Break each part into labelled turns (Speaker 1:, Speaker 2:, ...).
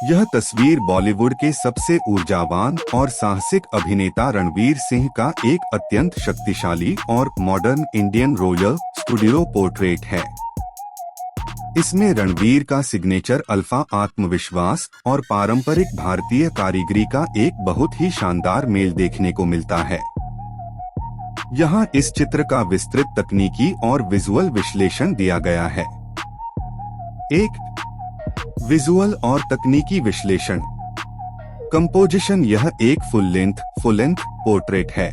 Speaker 1: यह तस्वीर बॉलीवुड के सबसे ऊर्जावान और साहसिक अभिनेता रणवीर सिंह का एक अत्यंत शक्तिशाली और modern Indian royal studio portrait है। इसमें रणवीर का सिग्नेचर अल्फा आत्मविश्वास और पारंपरिक भारतीय कारीगरी का एक बहुत ही शानदार मेल देखने को मिलता है। यहाँ इस चित्र का विस्तृत तकनीकी और विजुअल विश्लेषण दिया गया है। एक विजुअल और तकनीकी विश्लेषण। कंपोजिशन। यह एक फुल लेंथ पोर्ट्रेट है।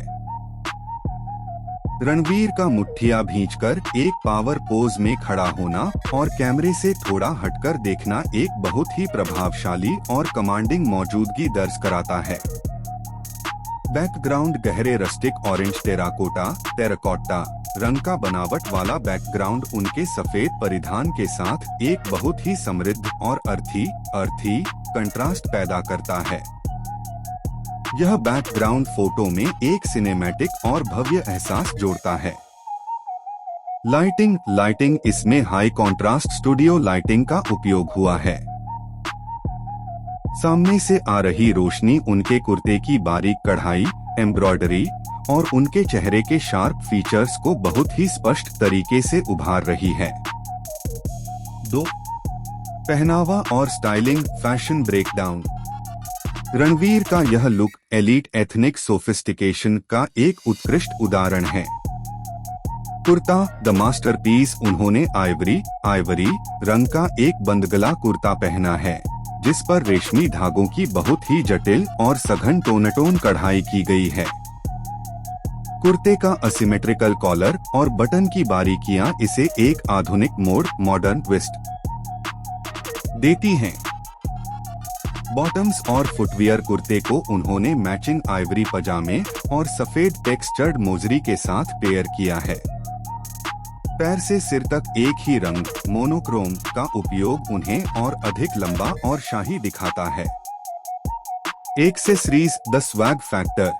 Speaker 1: रणवीर का मुट्ठियां भींचकर एक पावर पोज में खड़ा होना और कैमरे से थोड़ा हटकर देखना एक बहुत ही प्रभावशाली और कमांडिंग मौजूदगी दर्ज कराता है। बैकग्राउंड गहरे रस्टिक ऑरेंज टेराकोटा रंग का बनावट वाला बैकग्राउंड उनके सफेद परिधान के साथ एक बहुत ही समृद्ध और अर्थी कंट्रास्ट पैदा करता है। यह बैकग्राउंड फोटो में एक सिनेमैटिक और भव्य एहसास जोड़ता है। लाइटिंग। इसमें हाई कॉन्ट्रास्ट स्टूडियो लाइटिंग का उपयोग हुआ है। सामने से आ रही रोशनी उनके कुर्ते की बारीक कढ़ाई, एम्ब्रॉयडरी और उनके चेहरे के शार्प फीचर्स को बहुत ही स्पष्ट तरीके से उभार रही है। 2. पहनावा और स्टाइलिंग फैशन ब्रेकडाउन। रणवीर का यह लुक एलीट एथनिक सोफिस्टिकेशन का एक उत्कृष्ट उदाहरण है। Kurta the masterpiece. उन्होंने आइवरी रंग का एक बंदगला कुर्ता पहना है, जिस पर रेशमी धागों की बहुत ही जटिल और सघन टोन कढ़ाई की गई है। कुर्ते का असिमेट्रिकल कॉलर और बटन की बारीकियां इसे एक आधुनिक मॉडर्न ट्विस्ट देती हैं। बॉटम्स और फुटवियर। कुर्ते को उन्होंने मैचिंग आइवरी पजामे और सफेद टेक्सचर्ड मोजरी के साथ पेयर किया है। पैर से सिर तक एक ही रंग मोनोक्रोम का उपयोग उन्हें और अधिक लंबा और शाही दिखाता है। Accessories the swag factor.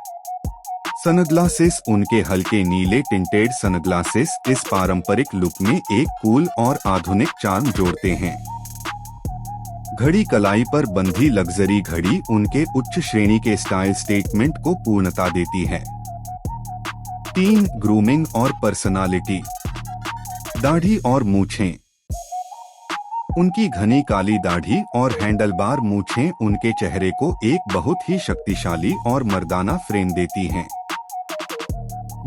Speaker 1: Sunglasses. उनके हल्के नीले टिंटेड सनग्लासेस इस पारंपरिक लुक में एक कूल और आधुनिक चार्म जोड़ते हैं। घड़ी कलाई पर बंधी लग्जरी घड़ी उनके उच्च श्रेणी के स्टाइल स्टेटमेंट को पूर्णता देती है। 3. ग्रूमिंग और पर्सनालिटी। दाढ़ी और मूछें। उनकी घनी काली दाढ़ी और हैंडलबार मूछें उनके चेहरे को एक बहुत ही शक्तिशाली और मर्दाना फ्रेम देती हैं।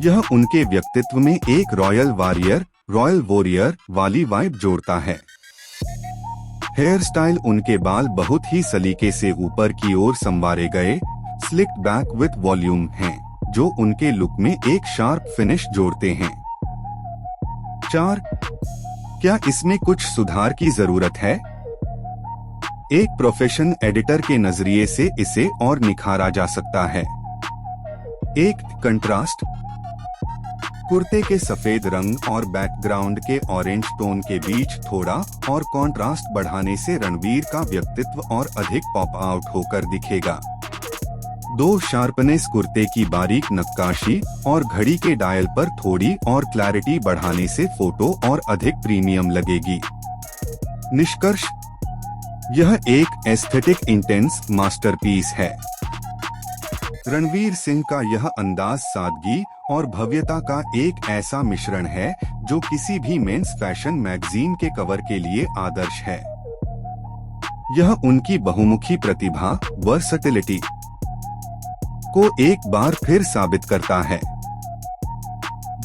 Speaker 1: यह उनके व्यक्तित्व में एक रॉयल वॉरियर वाली वाइब जोड़ता है। Hairstyle. उनके बाल बहुत ही सलीके से ऊपर की ओर संवारे गए स्लिक्ड बैक विथ वॉल्यूम हैं, जो उनके लुक में एक शार्प फिनिश जोड़ते हैं। 4. क्या इसमें कुछ सुधार की जरूरत है? एक प्रोफेशन एडिटर के नजरिए से इसे और निखारा जा सकता है। 1. कंट्रास्ट। कुर्ते के सफेद रंग और बैकग्राउंड के ऑरेंज टोन के बीच थोड़ा और कॉन्ट्रास्ट बढ़ाने से रणवीर का व्यक्तित्व और अधिक पॉप आउट होकर दिखेगा। 2. शार्पनेस। कुर्ते की बारीक नक्काशी और घड़ी के डायल पर थोड़ी और क्लैरिटी बढ़ाने से फोटो और अधिक प्रीमियम लगेगी। निष्कर्ष। यह एक एस्थेटिक इंटेंस मास्टरपीस है। रणवीर सिंह का यह अंदाज सादगी और भव्यता का एक ऐसा मिश्रण है जो किसी भी मेंस फैशन मैगजीन के कवर के लिए आदर्श है। यह उनकी बहुमुखी प्रतिभा वर्सटिलिटी को एक बार फिर साबित करता है।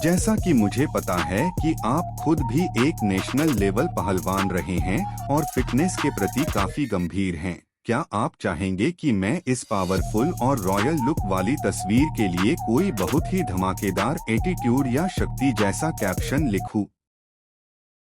Speaker 1: जैसा कि मुझे पता है कि आप खुद भी एक नेशनल लेवल पहलवान रहे हैं और फिटनेस के प्रति काफी गंभीर हैं, क्या आप चाहेंगे कि मैं इस पावरफुल और रॉयल लुक वाली तस्वीर के लिए कोई बहुत ही धमाकेदार एटीट्यूड या शक्ति जैसा कैप्शन लिखूं?